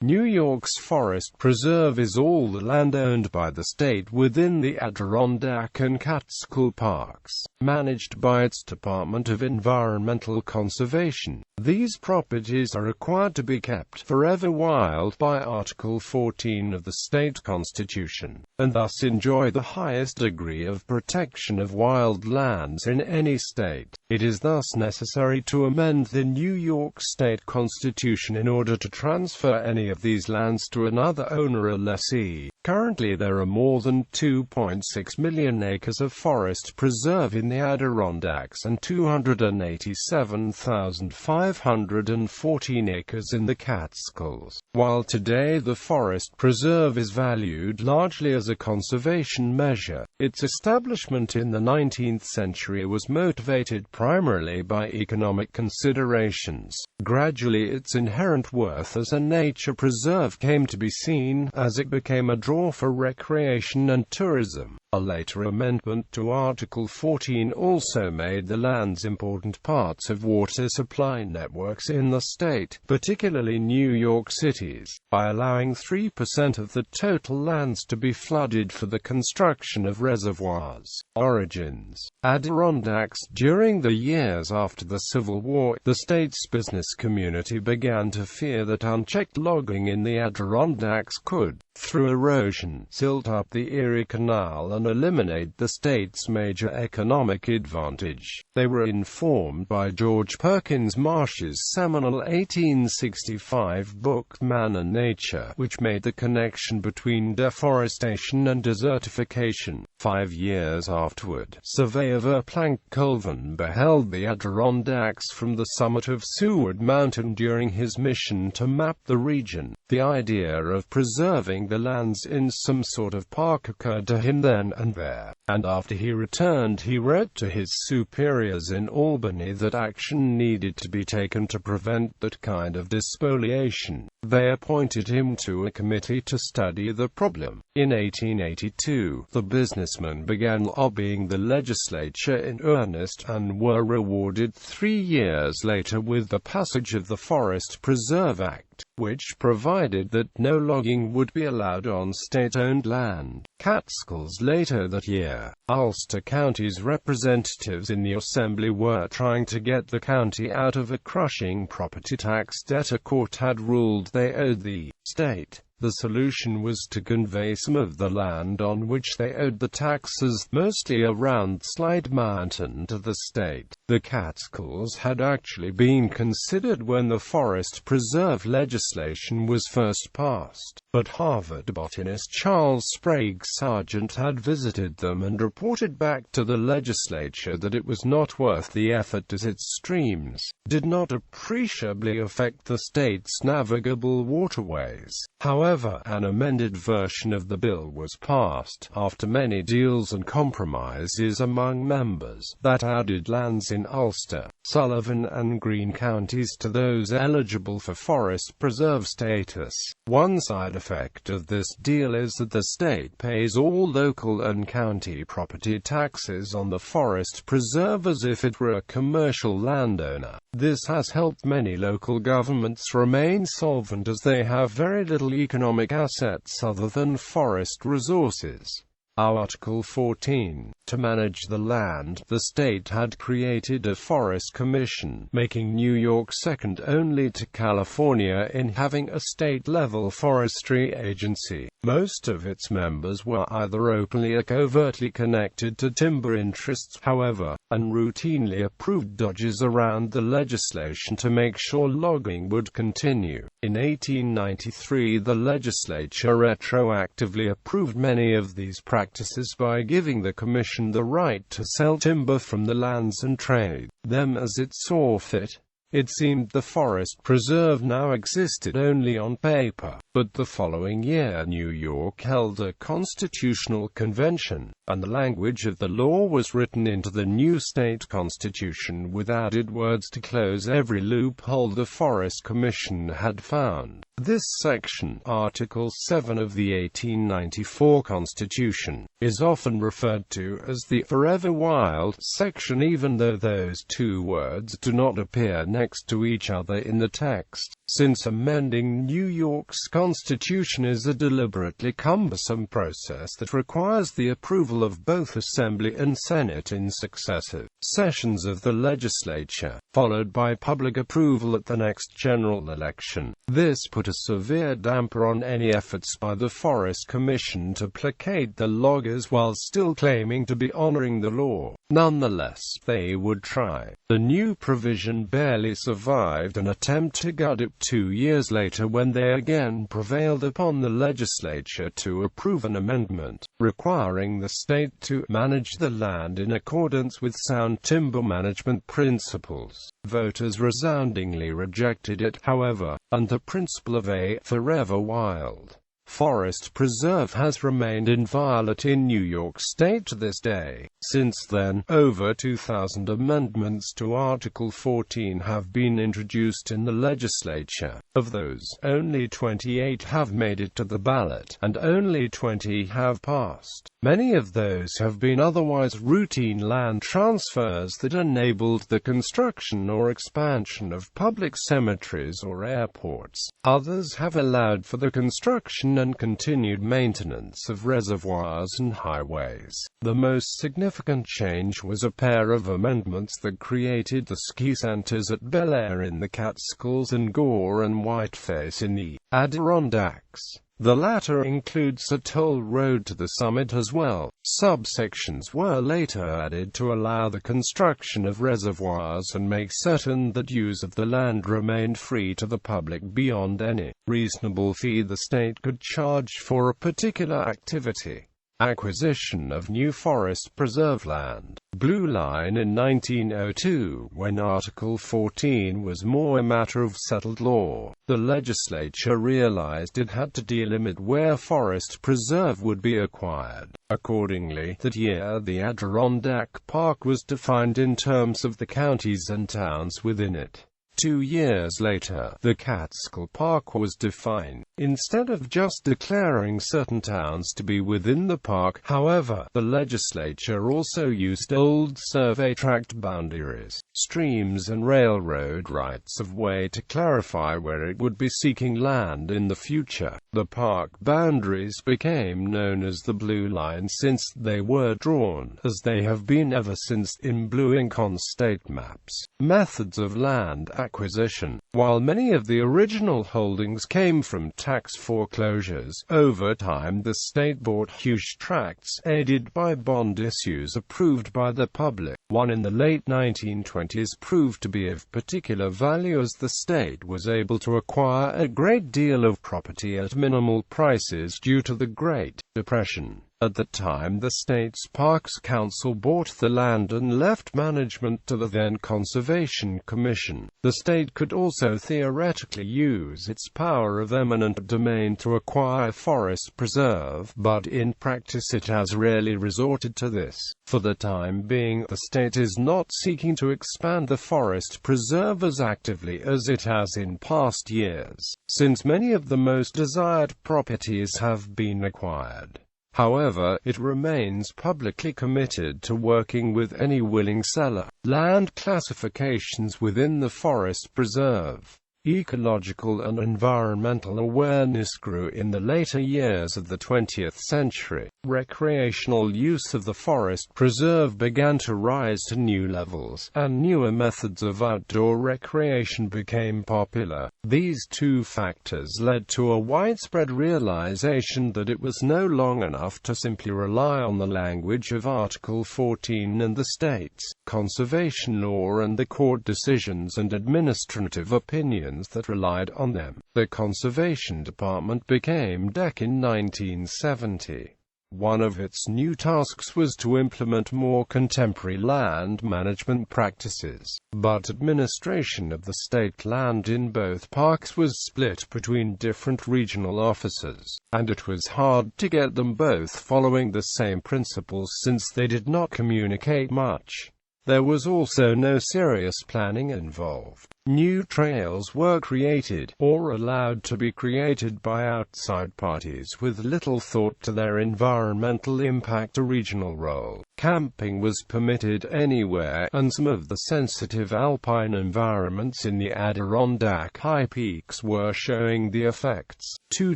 New York's Forest Preserve is all the land owned by the state within the Adirondack and Catskill parks, managed by its Department of Environmental Conservation. These properties are required to be kept forever wild by Article 14 of the state constitution, and thus enjoy the highest degree of protection of wild lands in any state. It is thus necessary to amend the New York State Constitution in order to transfer any of these lands to another owner or lessee. Currently there are more than 2.6 million acres of forest preserve in the Adirondacks and 287,514 acres in the Catskills. While today the forest preserve is valued largely as a conservation measure, its establishment in the 19th century was motivated primarily by economic considerations. Gradually its inherent worth as a nature preserve came to be seen, as it became a draw for recreation and tourism. A later amendment to Article 14 also made the lands important parts of water supply networks in the state, particularly New York City's, by allowing 3% of the total lands to be flooded for the construction of reservoirs. Origins: Adirondacks. During the years after the Civil War, the state's business community began to fear that unchecked logging in the Adirondacks could, through erosion, silt up the Erie Canal and eliminate the state's major economic advantage. They were informed by George Perkins Marsh's seminal 1865 book Man and Nature, which made the connection between deforestation and desertification. 5 years afterward, surveyor Verplanck Colvin beheld the Adirondacks from the summit of Seward Mountain during his mission to map the region. The idea of preserving the lands in some sort of park occurred to him then and there, and after he returned he wrote to his superiors in Albany that action needed to be taken to prevent that kind of despoliation. They appointed him to a committee to study the problem. In 1882, the businessmen began lobbying the legislature in earnest, and were rewarded 3 years later with the passage of the Forest Preserve Act, which provided that no logging would be allowed on state-owned land. Catskills. Later that year, Ulster County's representatives in the Assembly were trying to get the county out of a crushing property tax debt a court had ruled they owed the state. The solution was to convey some of the land on which they owed the taxes, mostly around Slide Mountain, to the state. The Catskills had actually been considered when the Forest Preserve legislation was first passed, but Harvard botanist Charles Sprague Sargent had visited them and reported back to the legislature that it was not worth the effort as its streams did not appreciably affect the state's navigable waterways. However, an amended version of the bill was passed, after many deals and compromises among members, that added lands in Ulster, Sullivan and Greene counties to those eligible for forest preserve status. One side effect of this deal is that the state pays all local and county property taxes on the forest preserve as if it were a commercial landowner. This has helped many local governments remain solvent, as they have very little economic assets other than forest resources. Article 14. To manage the land, the state had created a forest commission, making New York second only to California in having a state-level forestry agency. Most of its members were either openly or covertly connected to timber interests, however, and routinely approved dodges around the legislation to make sure logging would continue. In 1893, the legislature retroactively approved many of these practices by giving the commission the right to sell timber from the lands and trade them as it saw fit. It seemed the forest preserve now existed only on paper, but the following year New York held a constitutional convention, and the language of the law was written into the new state constitution with added words to close every loophole the Forest Commission had found. This section, Article 7 of the 1894 Constitution, is often referred to as the Forever Wild section, even though those two words do not appear next to each other in the text. Since amending New York's Constitution is a deliberately cumbersome process that requires the approval of both Assembly and Senate in successive sessions of the legislature, followed by public approval at the next general election, this put a severe damper on any efforts by the Forest Commission to placate the loggers while still claiming to be honoring the law. Nonetheless, they would try. The new provision barely survived an attempt to gut it 2 years later when they again prevailed upon the legislature to approve an amendment, requiring the state to manage the land in accordance with sound timber management principles. Voters resoundingly rejected it, however, and the principle of a forever wild forest preserve has remained inviolate in New York State to this day. Since then, over 2,000 amendments to Article 14 have been introduced in the legislature. Of those, only 28 have made it to the ballot, and only 20 have passed. Many of those have been otherwise routine land transfers that enabled the construction or expansion of public cemeteries or airports. Others have allowed for the construction and continued maintenance of reservoirs and highways. The most significant change was a pair of amendments that created the ski centers at Bel Air in the Catskills and Gore and Whiteface in the Adirondacks. The latter includes a toll road to the summit as well. Subsections were later added to allow the construction of reservoirs and make certain that use of the land remained free to the public beyond any reasonable fee the state could charge for a particular activity. Acquisition of new forest preserve land. Blue Line in 1902, when Article 14 was more a matter of settled law, the legislature realized it had to delimit where forest preserve would be acquired. Accordingly, that year the Adirondack Park was defined in terms of the counties and towns within it. 2 years later, the Catskill Park was defined. Instead of just declaring certain towns to be within the park, however, the legislature also used old survey tract boundaries, streams and railroad rights-of-way to clarify where it would be seeking land in the future. The park boundaries became known as the Blue Line since they were drawn, as they have been ever since, in blue ink on state maps. Methods of land acquisition. While many of the original holdings came from tax foreclosures, over time the state bought huge tracts, aided by bond issues approved by the public. One in the late 1920s proved to be of particular value as the state was able to acquire a great deal of property at minimal prices due to the Great Depression. At the time, the state's Parks Council bought the land and left management to the then Conservation Commission. The state could also theoretically use its power of eminent domain to acquire forest preserve, but in practice it has rarely resorted to this. For the time being, the state is not seeking to expand the forest preserve as actively as it has in past years, since many of the most desired properties have been acquired. However, it remains publicly committed to working with any willing seller. Land classifications within the forest preserve. Ecological and environmental awareness grew in the later years of the 20th century. Recreational use of the forest preserve began to rise to new levels, and newer methods of outdoor recreation became popular. These two factors led to a widespread realization that it was no longer enough to simply rely on the language of Article 14 and the state's conservation law and the court decisions and administrative opinions that relied on them. The Conservation Department became DEC in 1970. One of its new tasks was to implement more contemporary land management practices, but administration of the state land in both parks was split between different regional officers, and it was hard to get them both following the same principles since they did not communicate much. There was also no serious planning involved. New trails were created, or allowed to be created by outside parties with little thought to their environmental impact or regional role. Camping was permitted anywhere, and some of the sensitive alpine environments in the Adirondack high peaks were showing the effects. Two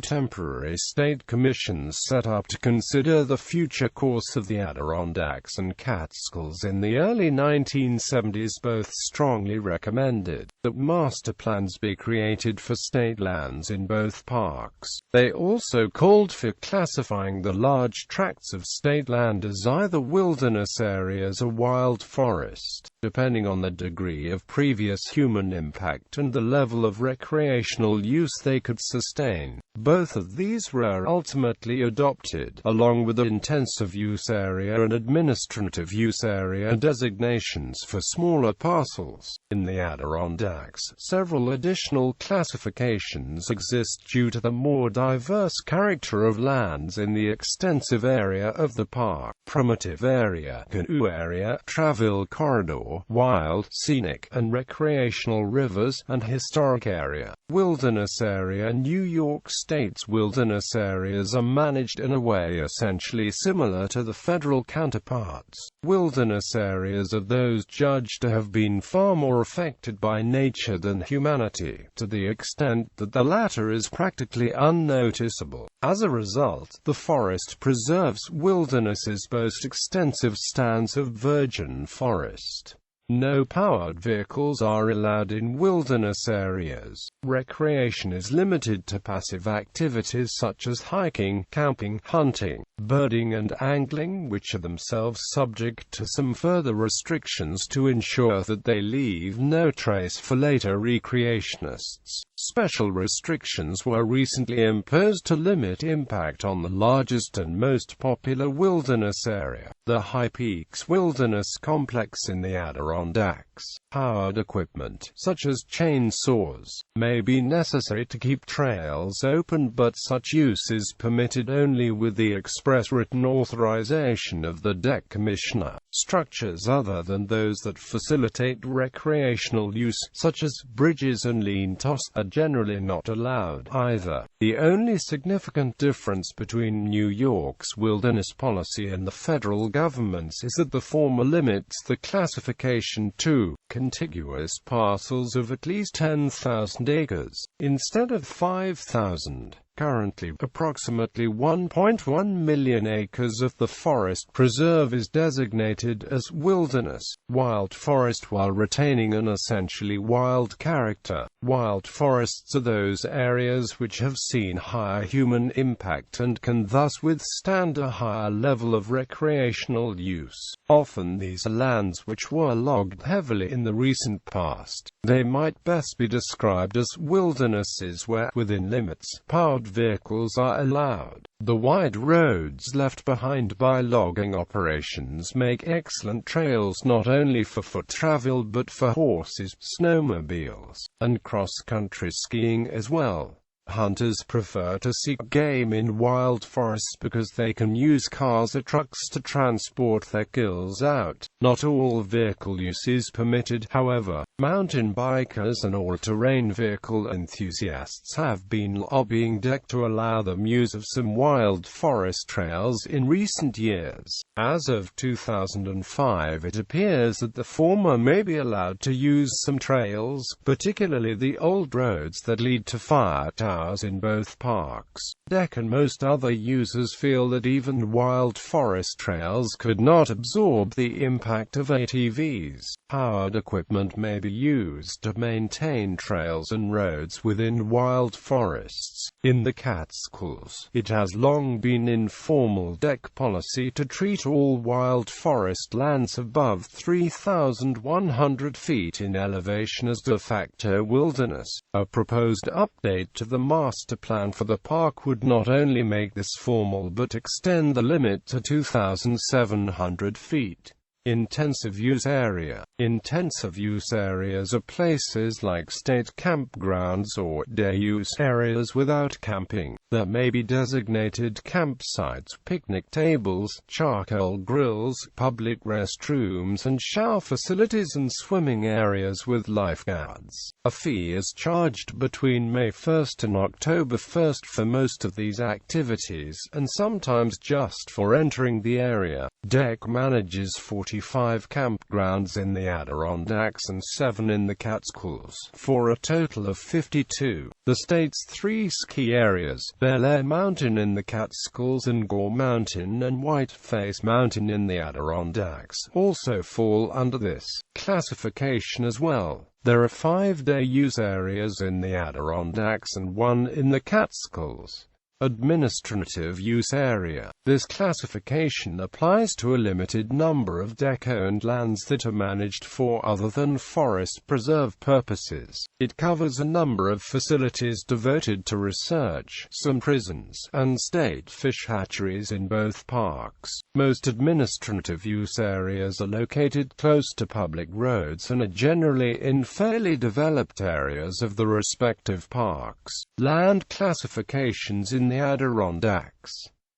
temporary state commissions set up to consider the future course of the Adirondacks and Catskills in the early 1970s both strongly recommended that master plans be created for state lands in both parks. They also called for classifying the large tracts of state land as either wilderness areas or wild forest, depending on the degree of previous human impact and the level of recreational use they could sustain. Both of these were ultimately adopted, along with the intensive use area and administrative use area designations for smaller parcels. In the Adirondacks, several additional classifications exist due to the more diverse character of lands in the extensive area of the park: primitive area, canoe area, travel corridor, wild, scenic, and recreational rivers, and historic area. Wilderness area. New York State's wilderness areas are managed in a way essentially similar to the federal counterparts. Wilderness areas are those judged to have been far more affected by nature than humanity, to the extent that the latter is practically unnoticeable. As a result, the Forest Preserve's wilderness's most extensive stands of virgin forest. No powered vehicles are allowed in wilderness areas. Recreation is limited to passive activities such as hiking, camping, hunting, birding and angling, which are themselves subject to some further restrictions to ensure that they leave no trace for later recreationists. Special restrictions were recently imposed to limit impact on the largest and most popular wilderness area, the High Peaks Wilderness Complex in the Adirondacks. Powered equipment, such as chainsaws, may be necessary to keep trails open, but such use is permitted only with the express written authorization of the deck commissioner. Structures other than those that facilitate recreational use, such as bridges and lean-tos, are generally not allowed either. The only significant difference between New York's wilderness policy and the federal government's is that the former limits the classification to contiguous parcels of at least 10,000 acres, instead of 5,000. Currently, approximately 1.1 million acres of the forest preserve is designated as wilderness, wild forest, while retaining an essentially wild character. Wild forests are those areas which have seen higher human impact and can thus withstand a higher level of recreational use. Often these are lands which were logged heavily in the recent past. They might best be described as wildernesses where, within limits, powered vehicles are allowed. The wide roads left behind by logging operations make excellent trails not only for foot travel but for horses, snowmobiles, and cross-country skiing as well. Hunters prefer to seek game in wild forests because they can use cars or trucks to transport their kills out. Not all vehicle use is permitted, however. Mountain bikers and all-terrain vehicle enthusiasts have been lobbying DEC to allow them use of some wild forest trails in recent years. As of 2005, it appears that the former may be allowed to use some trails, particularly the old roads that lead to fire towers in both parks. DEC and most other users feel that even wild forest trails could not absorb the impact of ATVs. Powered equipment may be used to maintain trails and roads within wild forests. In the Catskills, it has long been informal DEC policy to treat all wild forest lands above 3,100 feet in elevation as de facto wilderness. A proposed update to the master plan for the park would not only make this formal but extend the limit to 2,700 feet. Intensive use area. Intensive use areas are places like state campgrounds or day-use areas without camping, that may be designated campsites, picnic tables, charcoal grills, public restrooms and shower facilities and swimming areas with lifeguards. A fee is charged between May 1st and October 1st for most of these activities, and sometimes just for entering the area. DEC manages 45 campgrounds in the Adirondacks and 7 in the Catskills, for a total of 52. The state's 3 ski areas, Bel Air Mountain in the Catskills and Gore Mountain and Whiteface Mountain in the Adirondacks, also fall under this classification as well. There are 5 day-use areas in the Adirondacks and 1 in the Catskills. Administrative use area. This classification applies to a limited number of DEC-owned lands that are managed for other than forest preserve purposes. It covers a number of facilities devoted to research, some prisons, and state fish hatcheries in both parks. Most administrative use areas are located close to public roads and are generally in fairly developed areas of the respective parks. Land classifications in the Adirondacks.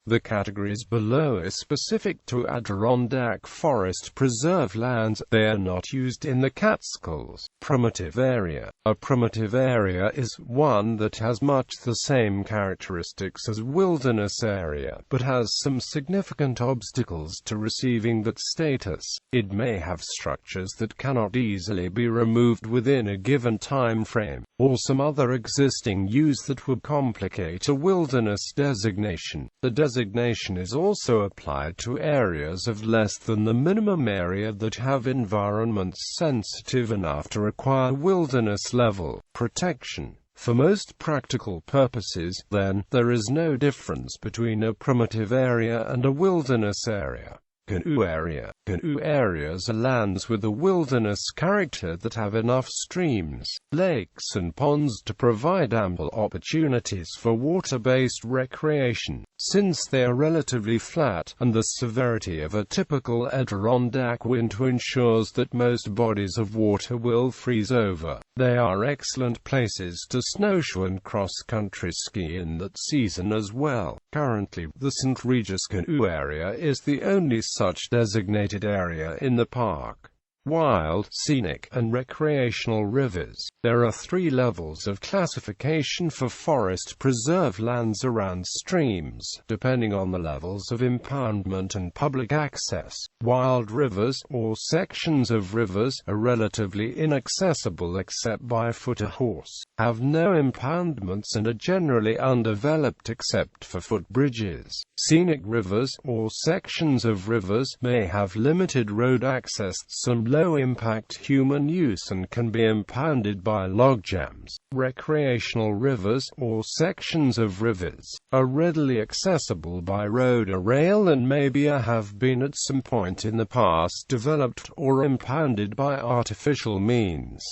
The categories below are specific to Adirondack Forest Preserve lands. They are not used in the Catskills. Primitive area. A primitive area is one that has much the same characteristics as wilderness area, but has some significant obstacles to receiving that status. It may have structures that cannot easily be removed within a given time frame, or some other existing use that would complicate a wilderness designation. The designation is also applied to areas of less than the minimum area that have environments sensitive enough to require wilderness level protection. For most practical purposes, then, there is no difference between a primitive area and a wilderness area. Canoe area. Canoe areas are lands with a wilderness character that have enough streams, lakes and ponds to provide ample opportunities for water-based recreation, since they are relatively flat, and the severity of a typical Adirondack winter ensures that most bodies of water will freeze over. They are excellent places to snowshoe and cross-country ski in that season as well. Currently, the St. Regis Canoe area is the only such designated area in the park. Wild, scenic, and recreational rivers. There are 3 levels of classification for forest preserve lands around streams, depending on the levels of impoundment and public access. Wild rivers, or sections of rivers, are relatively inaccessible except by foot or horse, have no impoundments and are generally undeveloped except for footbridges. Scenic rivers, or sections of rivers, may have limited road access, some low-impact human use, and can be impounded by logjams. Recreational rivers, or sections of rivers, are readily accessible by road or rail and maybe have been at some point in the past developed or impounded by artificial means.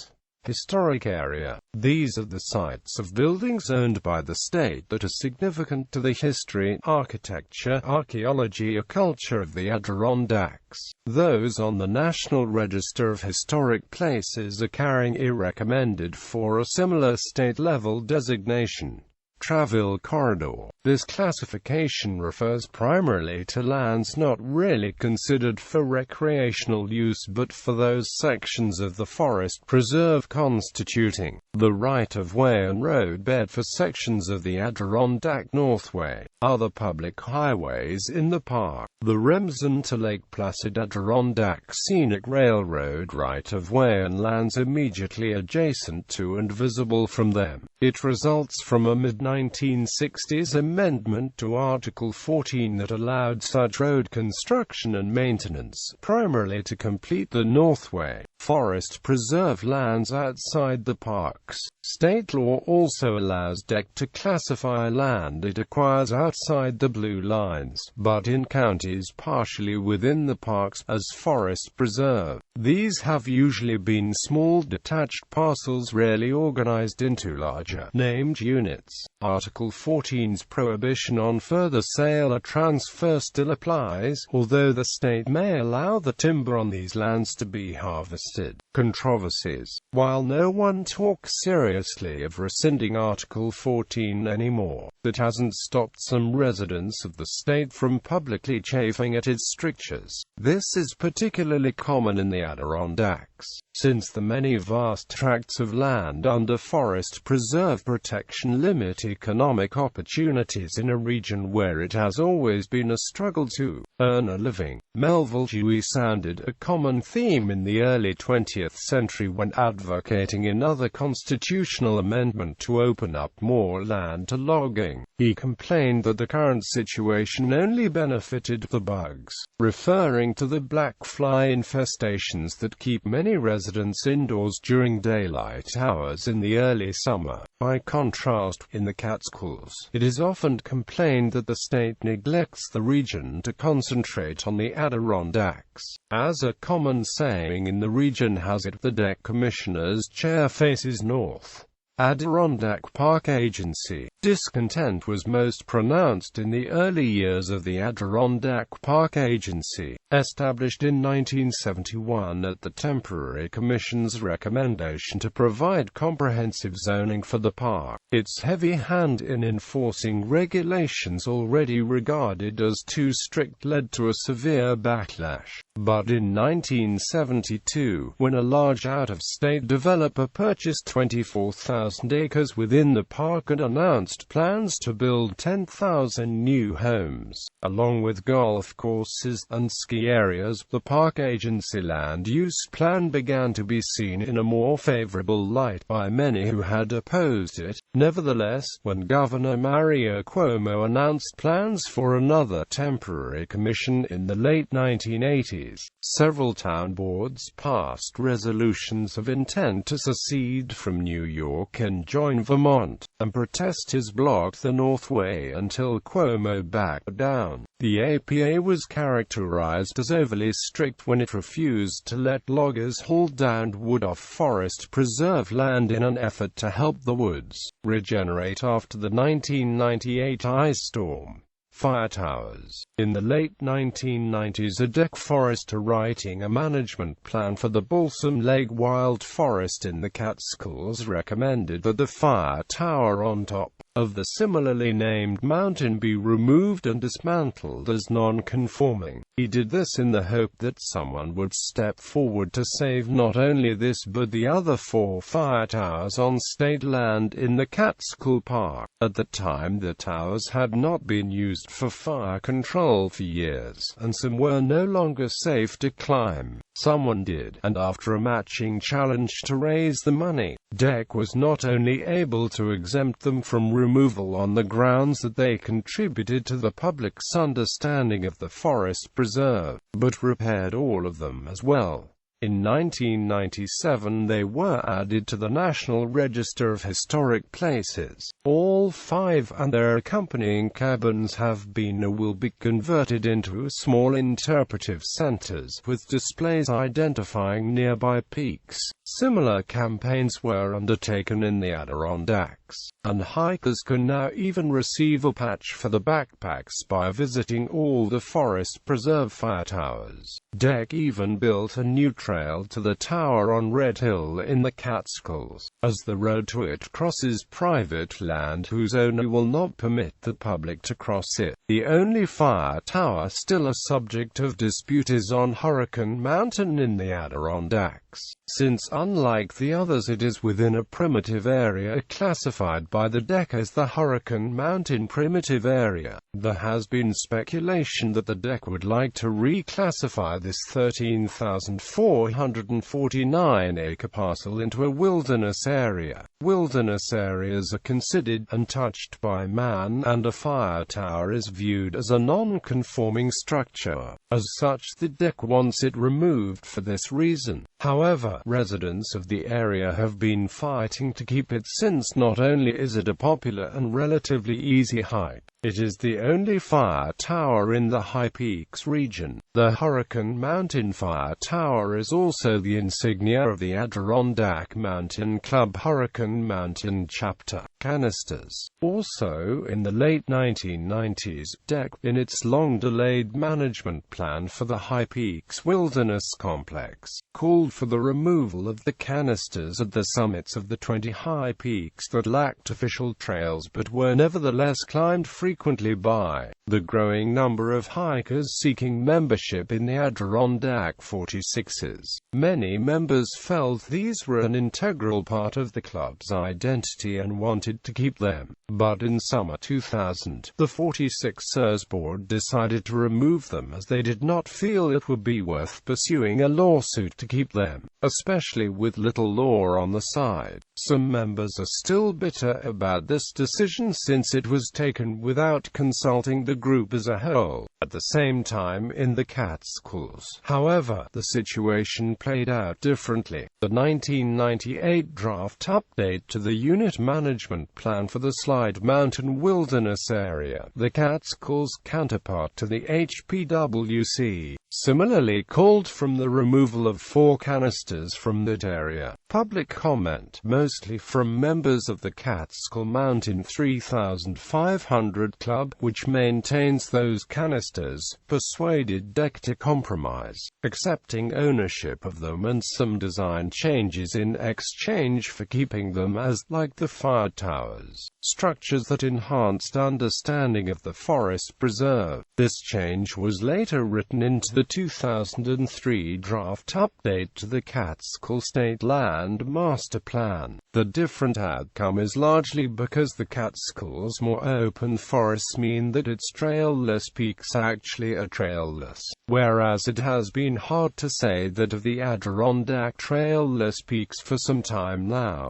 Historic area. These are the sites of buildings owned by the state that are significant to the history, architecture, archaeology or culture of the Adirondacks. Those on the National Register of Historic Places are carrying a recommended for a similar state-level designation. Travel corridor. This classification refers primarily to lands not really considered for recreational use but for those sections of the forest preserve constituting the right-of-way and roadbed for sections of the Adirondack Northway. Other public highways in the park. The Remsen to Lake Placid Adirondack Scenic Railroad right-of-way and lands immediately adjacent to and visible from them. It results from a mid-1960s amendment to Article 14 that allowed such road construction and maintenance, primarily to complete the Northway. Forest preserve lands outside the parks. State law also allows DEC to classify land it acquires outside the blue lines, but in counties partially within the parks, as forest preserve. These have usually been small detached parcels rarely organized into larger, named units. Article 14's prohibition on further sale or transfer still applies, although the state may allow the timber on these lands to be harvested. Controversies. While no one talks seriously of rescinding Article 14 anymore, that hasn't stopped some residents of the state from publicly chafing at its strictures. This is particularly common in the Adirondacks, since the many vast tracts of land under forest preserve protection limit economic opportunities in a region where it has always been a struggle to earn a living. Melville Dewey sounded a common theme in the early 20th century when advocating another constitutional amendment to open up more land to logging. He complained that the current situation only benefited the bugs, referring to the black fly infestations that keep many residents indoors during daylight hours in the early summer. By contrast, in the Catskills, it is often complained that the state neglects the region to concentrate on the Adirondacks. As a common saying in the region has it, the deck commissioner's chair faces north. Adirondack Park Agency. Discontent was most pronounced in the early years of the Adirondack Park Agency, established in 1971 at the Temporary Commission's recommendation to provide comprehensive zoning for the park. Its heavy hand in enforcing regulations already regarded as too strict led to a severe backlash. But in 1972, when a large out-of-state developer purchased 24,000 acres within the park and announced plans to build 10,000 new homes, along with golf courses and ski areas, the park agency land use plan began to be seen in a more favorable light by many who had opposed it. Nevertheless, when Governor Mario Cuomo announced plans for another temporary commission in the late 1980s, several town boards passed resolutions of intent to secede from New York and join Vermont, and protesters blocked the Northway until Cuomo backed down. The APA was characterized as overly strict when it refused to let loggers haul downed wood off forest preserve land in an effort to help the woods regenerate after the 1998 ice storm. Fire towers. In the late 1990s, a deck forester writing a management plan for the Balsam Lake Wild Forest in the Catskills recommended that the fire tower on top of the similarly named mountain be removed and dismantled as non-conforming. He did this in the hope that someone would step forward to save not only this but the other 4 fire towers on state land in the Catskill Park. At the time, the towers had not been used for fire control for years, and some were no longer safe to climb. Someone did, and after a matching challenge to raise the money, DEC was not only able to exempt them from removal on the grounds that they contributed to the public's understanding of the forest preserve, but repaired all of them as well. In 1997 they were added to the National Register of Historic Places. All 5 and their accompanying cabins have been or will be converted into small interpretive centers with displays identifying nearby peaks. Similar campaigns were undertaken in the Adirondacks, and hikers can now even receive a patch for the backpacks by visiting all the Forest Preserve fire towers. DEC even built a new trail to the tower on Red Hill in the Catskills, as the road to it crosses private land whose owner will not permit the public to cross it. The only fire tower still a subject of dispute is on Hurricane Mountain in the Adirondacks, since unlike the others it is within a primitive area classified by the DEC as the Hurricane Mountain Primitive Area. There has been speculation that the DEC would like to reclassify this 13,449-acre parcel into a wilderness area. Wilderness areas are considered untouched by man, and a fire tower is viewed as a non-conforming structure. As such, the DEC wants it removed for this reason. However, However, residents of the area have been fighting to keep it since not only is it a popular and relatively easy hike, it is the only fire tower in the High Peaks region. The Hurricane Mountain Fire Tower is also the insignia of the Adirondack Mountain Club Hurricane Mountain Chapter. Canisters. Also in the late 1990s, DEC, in its long-delayed management plan for the High Peaks Wilderness Complex, called for the removal of the canisters at the summits of the 20 high peaks that lacked official trails but were nevertheless climbed frequently by the growing number of hikers seeking membership in the Adirondack 46s. Many members felt these were an integral part of the club's identity and wanted to keep them, but in summer 2000, the 46ers board decided to remove them as they did not feel it would be worth pursuing a lawsuit to keep them, especially with little law on the side. Some members are still bitter about this decision since it was taken without consulting the group as a whole. At the same time in the Catskills, however, the situation played out differently. The 1998 draft update to the unit management plan for the Slide Mountain Wilderness Area, the Catskills counterpart to the HPWC, similarly called for the removal of 4 canisters from that area. Public comment, mostly from members of the Catskill Mountain 3500 Club, which maintains those canisters, persuaded DEC to compromise, accepting ownership of them and some design changes in exchange for keeping them as, like the fire towers, structures that enhanced understanding of the forest preserve. This change was later written into the 2003 draft update to the Catskill State Land Master Plan. The different outcome is largely because the Catskills' more open forests mean that its trailless peaks actually are trailless, whereas it has been hard to say that of the Adirondack trailless peaks for some time now.